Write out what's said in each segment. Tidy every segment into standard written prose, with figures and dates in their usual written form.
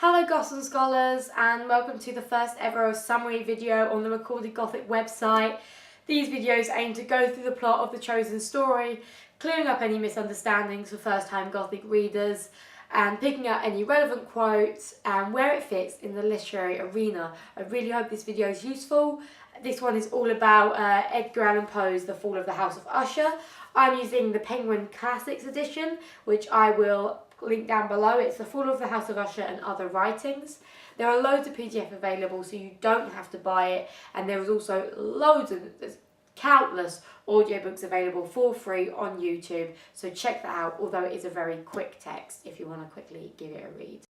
Hello Goths and Scholars, and welcome to the first ever summary video on the Recorded Gothic website. These videos aim to go through the plot of the chosen story, clearing up any misunderstandings for first-time Gothic readers, and picking out any relevant quotes and where it fits in the literary arena. I really hope this video is useful. This one is all about Edgar Allan Poe's The Fall of the House of Usher. I'm using the Penguin Classics edition, which I will link down below. It's The Fall of the House of Usher and Other Writings. There are loads of PDF available, so you don't have to buy it, and there is also there's countless audiobooks available for free on YouTube, so check that out, although it is a very quick text if you want to quickly give it a read.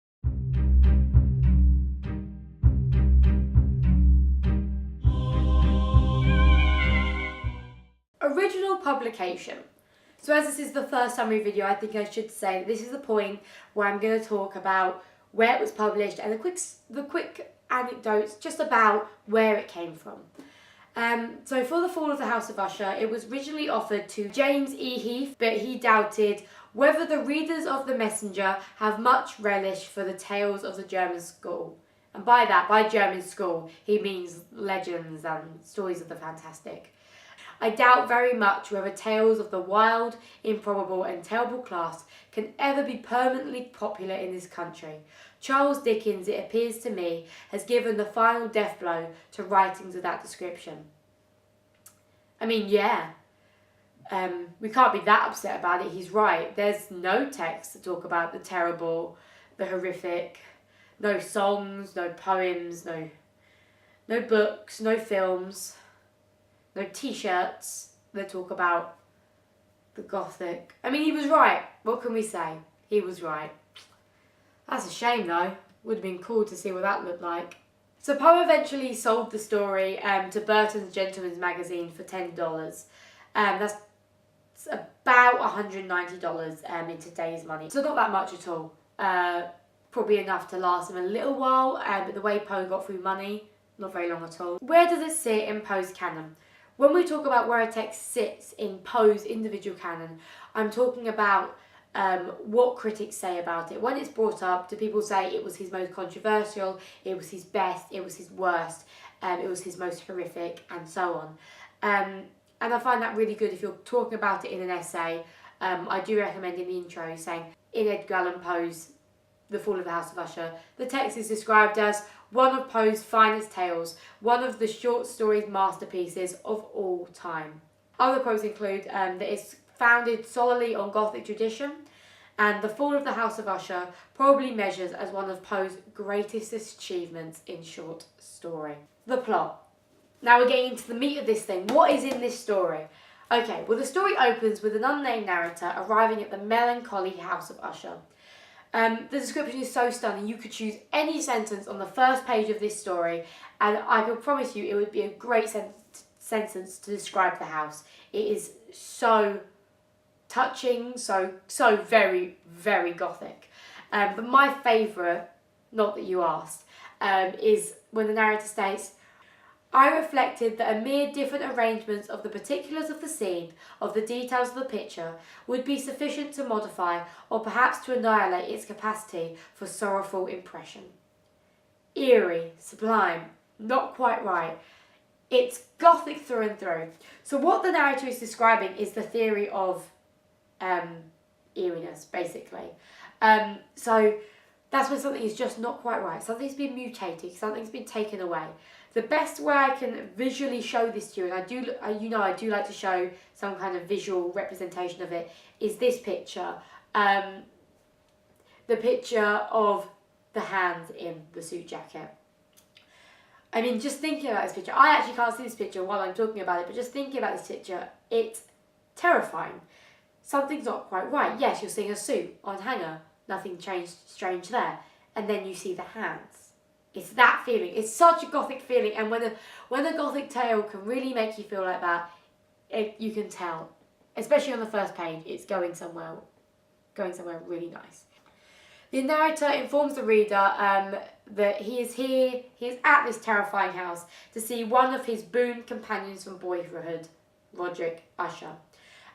Original publication. So as this is the first summary video, I think I should say that this is the point where I'm going to talk about where it was published and the quick anecdotes just about where it came from. So for The Fall of the House of Usher, it was originally offered to James E. Heath, but he doubted whether the readers of The Messenger have much relish for the tales of the German school. And by German school, he means legends and stories of the fantastic. I doubt very much whether tales of the wild, improbable and terrible class can ever be permanently popular in this country. Charles Dickens, it appears to me, has given the final death blow to writings of that description. I mean, yeah, we can't be that upset about it, he's right. There's no text to talk about the terrible, the horrific, no songs, no poems, no books, no films. No t-shirts that talk about the Gothic. I mean, he was right. What can we say? He was right. That's a shame though. Would have been cool to see what that looked like. So Poe eventually sold the story to Burton's Gentleman's Magazine for $10. That's about $190 in today's money. So not that much at all. Probably enough to last him a little while, but the way Poe got through money, not very long at all. Where does it sit in Poe's canon? When we talk about where a text sits in Poe's individual canon, I'm talking about what critics say about it. When it's brought up, do people say it was his most controversial, it was his best, it was his worst, it was his most horrific, and so on. And I find that really good if you're talking about it in an essay. I do recommend in the intro saying, in Edgar Allan Poe's The Fall of the House of Usher, the text is described as one of Poe's finest tales, one of the short story masterpieces of all time. Other quotes include that it's founded solely on Gothic tradition, and The Fall of the House of Usher probably measures as one of Poe's greatest achievements in short story. The plot. Now we're getting into the meat of this thing. What is in this story? Okay, well the story opens with an unnamed narrator arriving at the melancholy House of Usher. The description is so stunning, you could choose any sentence on the first page of this story, and I can promise you it would be a great sentence to describe the house. It is so touching, so very, very Gothic. But my favourite, not that you asked, is when the narrator states, I reflected that a mere different arrangements of the particulars of the scene, of the details of the picture, would be sufficient to modify or perhaps to annihilate its capacity for sorrowful impression. Eerie, sublime, not quite right. It's Gothic through and through. So what the narrator is describing is the theory of eeriness, basically. So that's when something is just not quite right. Something's been mutated, something's been taken away. The best way I can visually show this to you, and I do like to show some kind of visual representation of it, is this picture. The picture of the hand in the suit jacket. I mean, just thinking about this picture, I actually can't see this picture while I'm talking about it, but just thinking about this picture, it's terrifying. Something's not quite right. Yes, you're seeing a suit on hanger, nothing strange there, and then you see the hands. It's that feeling. It's such a Gothic feeling, and when a Gothic tale can really make you feel like that, you can tell. Especially on the first page, it's going somewhere really nice. The narrator informs the reader that he is at this terrifying house to see one of his boon companions from boyhood, Roderick Usher.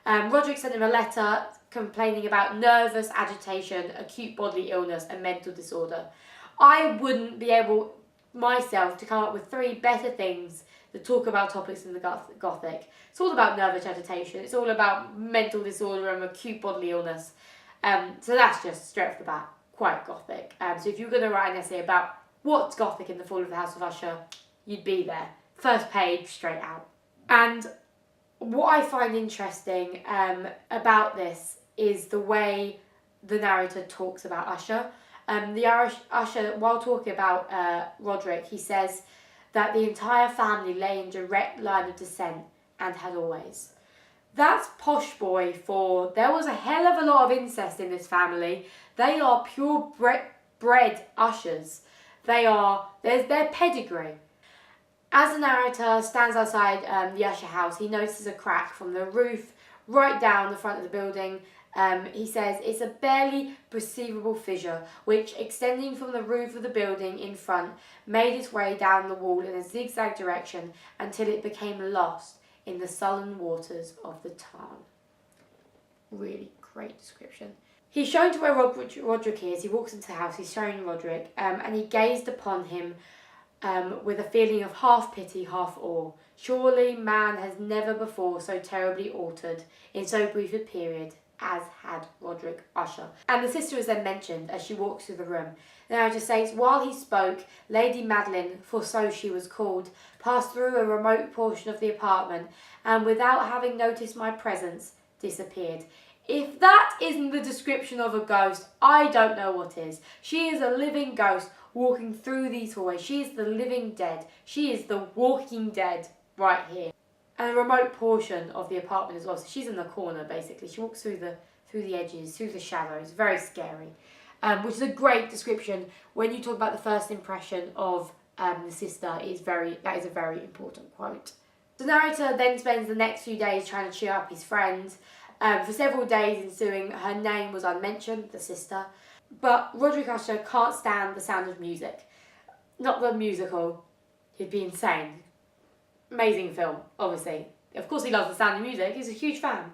Roderick sent him a letter complaining about nervous agitation, acute bodily illness and mental disorder. I wouldn't be able myself to come up with 3 better things that talk about topics in the Gothic. It's all about nervous agitation. It's all about mental disorder and acute bodily illness. So that's just straight off the bat quite Gothic. So if you're going to write an essay about what's Gothic in the Fall of the House of Usher, you'd be there. First page, straight out. And what I find interesting about this is the way the narrator talks about Usher. The Usher, while talking about Roderick, he says that the entire family lay in direct line of descent and had always. That's posh boy for there was a hell of a lot of incest in this family. They are purebred Ushers. There's their pedigree. As the narrator stands outside the Usher house, he notices a crack from the roof right down the front of the building. He says it's a barely perceivable fissure which, extending from the roof of the building in front, made its way down the wall in a zigzag direction until it became lost in the sullen waters of the Tarn. Really great description. He's shown to where Roderick is. He walks into the house, he's showing Roderick, and he gazed upon him with a feeling of half pity, half awe. Surely man has never before so terribly altered in so brief a period as had Roderick Usher. And the sister is then mentioned as she walks through the room. The narrator states, while he spoke, Lady Madeline, for so she was called, passed through a remote portion of the apartment and, without having noticed my presence, disappeared. If that isn't the description of a ghost, I don't know what is. She is a living ghost walking through these hallways. She is the living dead. She is the walking dead right here. And a remote portion of the apartment as well. So she's in the corner basically. She walks through the edges, through the shadows. Very scary. Which is a great description when you talk about the first impression of the sister. That is a very important quote. The narrator then spends the next few days trying to cheer up his friend. For several days ensuing, her name was unmentioned, the sister. But Roderick Usher can't stand the sound of music. Not the musical. He'd be insane. Amazing film, obviously. Of course he loves the sound of music. He's a huge fan.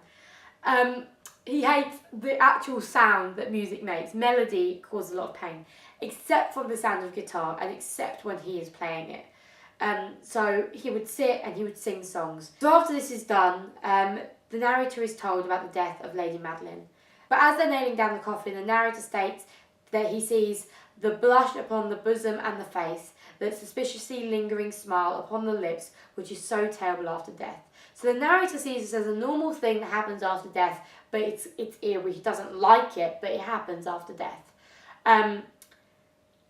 He hates the actual sound that music makes. Melody causes a lot of pain. Except for the sound of guitar and except when he is playing it. So he would sit and he would sing songs. So after this is done, the narrator is told about the death of Lady Madeline. But as they're nailing down the coffin, the narrator states that he sees the blush upon the bosom and the face, that suspiciously lingering smile upon the lips, which is so terrible after death. So the narrator sees this as a normal thing that happens after death, but it's eerie. He doesn't like it, but it happens after death.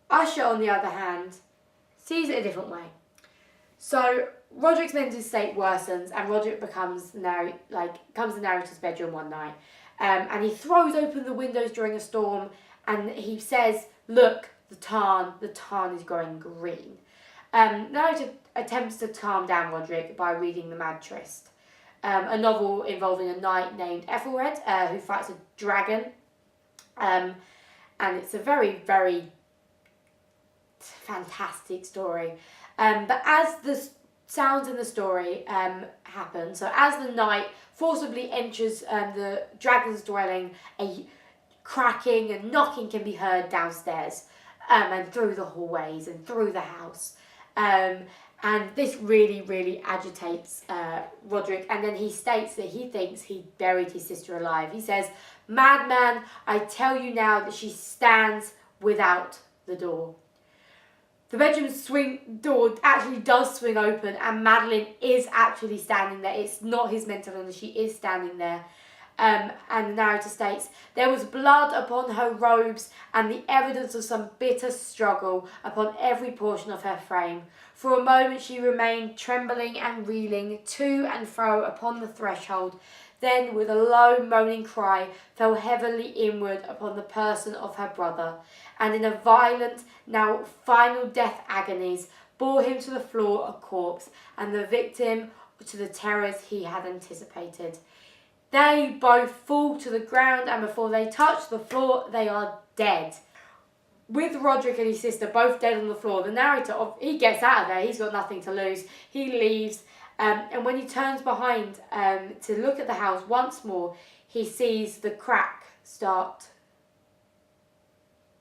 Usher, on the other hand, sees it a different way. So Roderick's mental state worsens, and Roderick comes the narrator's bedroom one night, and he throws open the windows during a storm, and he says, "Look, the Tarn is growing green." Narrator attempts to calm down Roderick by reading The Mad Tryst, a novel involving a knight named Ethelred who fights a dragon, and it's a very, very fantastic story. But as the sounds in the story happen, so as the knight forcibly enters the dragon's dwelling, a cracking and knocking can be heard downstairs and through the hallways and through the house. And this really, really agitates Roderick. And then he states that he thinks he buried his sister alive. He says, "Madman, I tell you now that she stands without the door." The bedroom door actually does swing open, and Madeline is actually standing there. It's not his mental illness, she is standing there. And the narrator states, "There was blood upon her robes and the evidence of some bitter struggle upon every portion of her frame. For a moment she remained trembling and reeling to and fro upon the threshold, then with a low moaning cry fell heavily inward upon the person of her brother, and in a violent, now final death agonies, bore him to the floor a corpse, and the victim to the terrors he had anticipated. They both fall to the ground, and before they touch the floor, they are dead." With Roderick and his sister both dead on the floor, the narrator, he gets out of there. He's got nothing to lose. He leaves, and when he turns behind to look at the house once more, he sees the crack start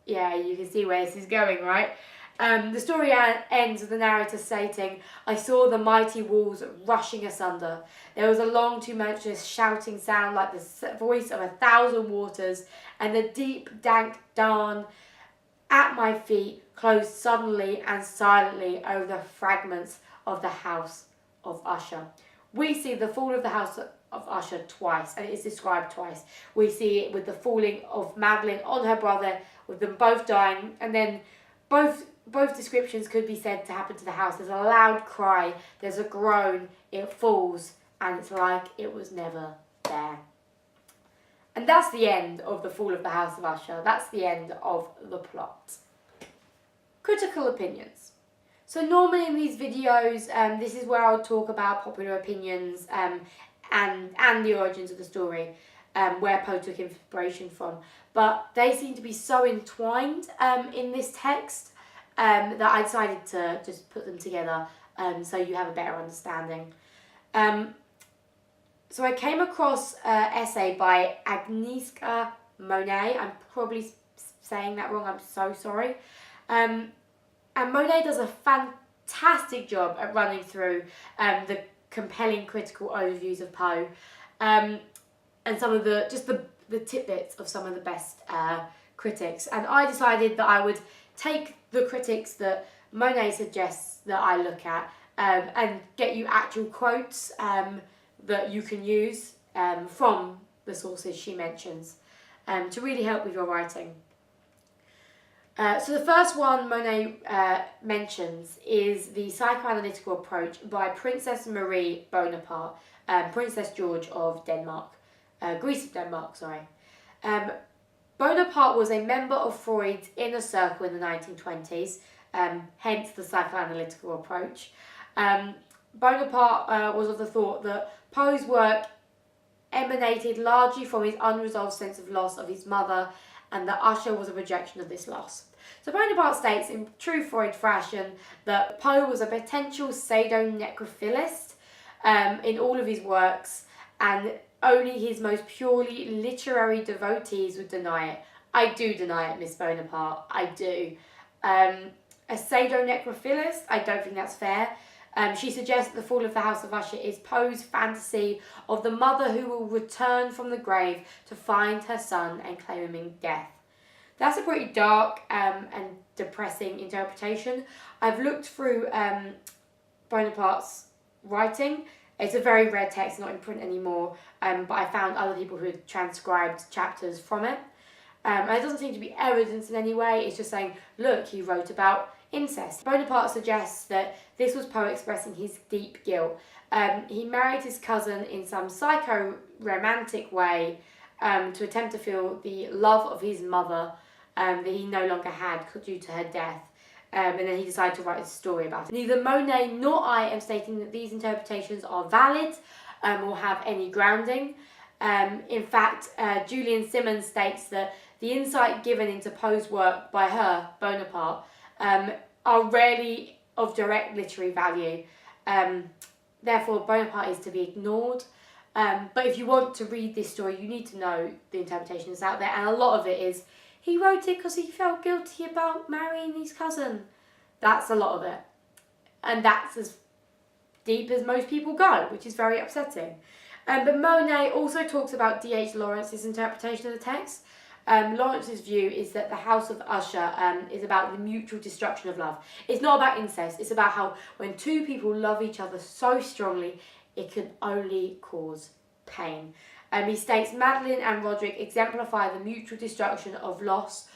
Yeah, you can see where this is going, right? The story ends with the narrator stating, "I saw the mighty walls rushing asunder. There was a long, tumultuous shouting sound like the voice of 1,000 waters, and the deep, dank dawn at my feet closed suddenly and silently over the fragments of the House of Usher." We see the fall of the House of Usher twice, and it is described twice. We see it with the falling of Madeline on her brother, with them both dying, and then both descriptions could be said to happen to the house. There's a loud cry, there's a groan, it falls, and it's like it was never there. And that's the end of the fall of the House of Usher. That's the end of the plot. Critical opinions. So normally in these videos, this is where I'll talk about popular opinions and the origins of the story, where Poe took inspiration from. But they seem to be so entwined in this text that I decided to just put them together so you have a better understanding. So I came across an essay by Agnieszka Monet. I'm probably saying that wrong, I'm so sorry. And Monet does a fantastic job at running through the compelling critical overviews of Poe and some of the tidbits of some of the best critics. And I decided that I would take the critics that Monet suggests that I look at and get you actual quotes that you can use from the sources she mentions to really help with your writing. So the first one Monet mentions is the psychoanalytical approach by Princess Marie Bonaparte, Princess George of Denmark, Greece of Denmark, sorry. Bonaparte was a member of Freud's inner circle in the 1920s, hence the psychoanalytical approach. Bonaparte was of the thought that Poe's work emanated largely from his unresolved sense of loss of his mother, and that Usher was a projection of this loss. So Bonaparte states, in true Freud fashion, that Poe was a potential sadonecrophilist in all of his works, and only his most purely literary devotees would deny it. I do deny it, Miss Bonaparte, I do. A sadonecrophilist, I don't think that's fair. She suggests that the fall of the House of Usher is Poe's fantasy of the mother who will return from the grave to find her son and claim him in death. That's a pretty dark and depressing interpretation. I've looked through Bonaparte's writing. It's a very rare text, not in print anymore, but I found other people who had transcribed chapters from it. And it doesn't seem to be evidence in any way. It's just saying, look, he wrote about incest. Bonaparte suggests that this was Poe expressing his deep guilt. He married his cousin in some psycho-romantic way to attempt to feel the love of his mother that he no longer had due to her death. And then he decided to write a story about it. Neither Monet nor I am stating that these interpretations are valid or have any grounding. In fact, Julian Simmons states that the insight given into Poe's work by her, Bonaparte, are rarely of direct literary value. Therefore, Bonaparte is to be ignored. But if you want to read this story, you need to know the interpretations out there. And a lot of it is, he wrote it because he felt guilty about marrying his cousin. That's a lot of it. And that's as deep as most people go, which is very upsetting. But Monet also talks about D.H. Lawrence's interpretation of the text. Lawrence's view is that the House of Usher is about the mutual destruction of love. It's not about incest. It's about how when two people love each other so strongly, it can only cause pain. He states Madeline and Roderick exemplify the mutual destruction of loss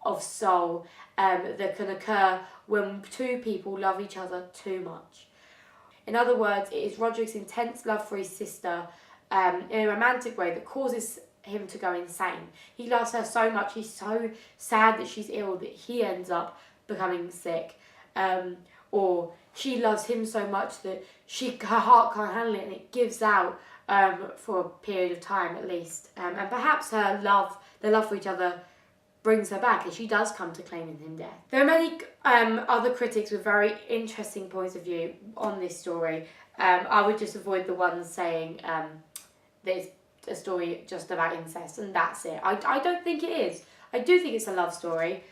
of soul that can occur when two people love each other too much. In other words, it is Roderick's intense love for his sister in a romantic way that causes him to go insane. He loves her so much, he's so sad that she's ill that he ends up becoming sick. Or she loves him so much that her heart can't handle it and it gives out for a period of time at least. And perhaps the love for each other brings her back, and she does come to claiming him death. There are many other critics with very interesting points of view on this story. I would just avoid the ones saying that it's a story just about incest and that's it. I don't think it is. I do think it's a love story.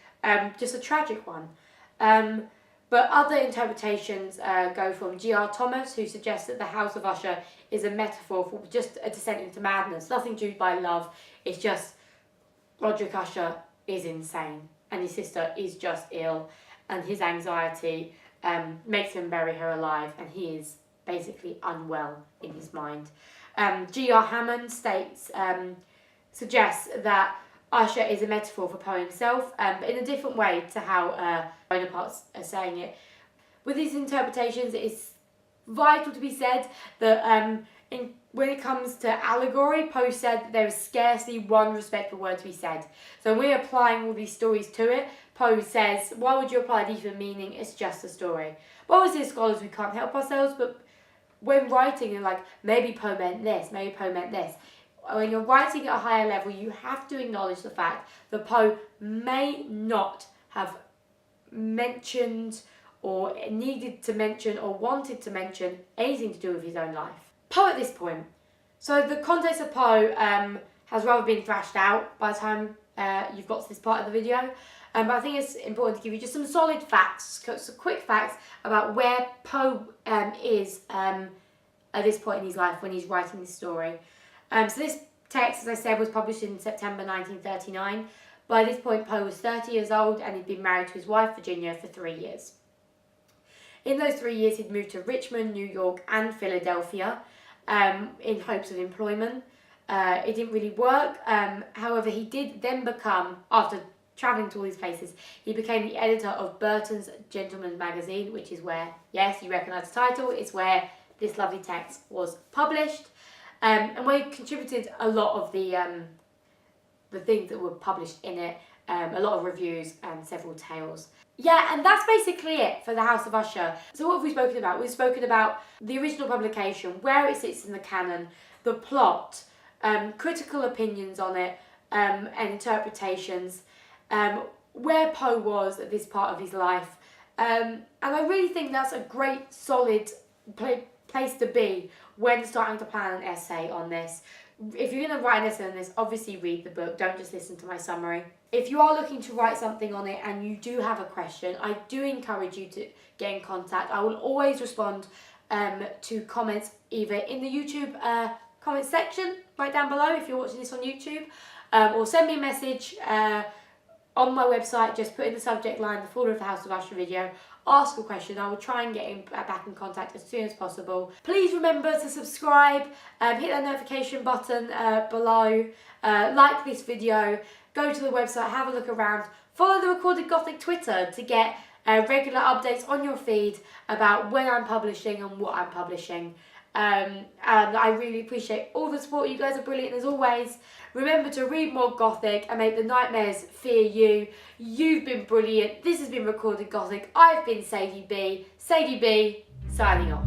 just a tragic one. But other interpretations go from G.R. Thomas, who suggests that the House of Usher is a metaphor for just a descent into madness, nothing due by love. It's just Roderick Usher is insane and his sister is just ill, and his anxiety makes him bury her alive, and he is basically unwell in his mind. G.R. Hammond suggests that Usher is a metaphor for Poe himself, but in a different way to how Bonaparte's are saying it. With these interpretations, it's vital to be said that when it comes to allegory, Poe said that there is scarcely one respectful word to be said. So when we're applying all these stories to it, Poe says, why would you apply deeper meaning? It's just a story. But obviously as scholars we can't help ourselves, but when writing, you're like, maybe Poe meant this, maybe Poe meant this. When you're writing at a higher level, you have to acknowledge the fact that Poe may not have mentioned or needed to mention or wanted to mention anything to do with his own life. Poe at this point. So the context of Poe has rather been thrashed out by the time you've got to this part of the video. But I think it's important to give you just some solid facts, some quick facts about where Poe is at this point in his life when he's writing this story. So this text, as I said, was published in September 1939. By this point, Poe was 30 years old and he'd been married to his wife, Virginia, for 3 years. In those 3 years, he'd moved to Richmond, New York and Philadelphia in hopes of employment. It didn't really work. However, he did then become, after travelling to all these places, he became the editor of Burton's Gentleman's Magazine, which is where, yes, you recognise the title, it's where this lovely text was published. And where he contributed a lot of the things that were published in it, a lot of reviews and several tales. Yeah, and that's basically it for the House of Usher. So what have we spoken about? We've spoken about the original publication, where it sits in the canon, the plot, critical opinions on it, and interpretations, where Poe was at this part of his life. And I really think that's a great, solid place to be when starting to plan an essay on this. If you're going to write an essay on this, obviously read the book, don't just listen to my summary. If you are looking to write something on it and you do have a question, I do encourage you to get in contact. I will always respond to comments either in the YouTube comment section right down below if you're watching this on YouTube, or send me a message on my website. Just put in the subject line, the folder of the House of Usher video, ask a question. I will try and get back in contact as soon as possible. Please remember to subscribe, hit that notification button below, like this video, go to the website, have a look around, follow the Recorded Gothic Twitter to get regular updates on your feed about when I'm publishing and what I'm publishing. And I really appreciate all the support. You guys are brilliant as always. Remember to read more Gothic and make the nightmares fear you. You've been brilliant. This has been Recorded Gothic. I've been Sadie B, signing off.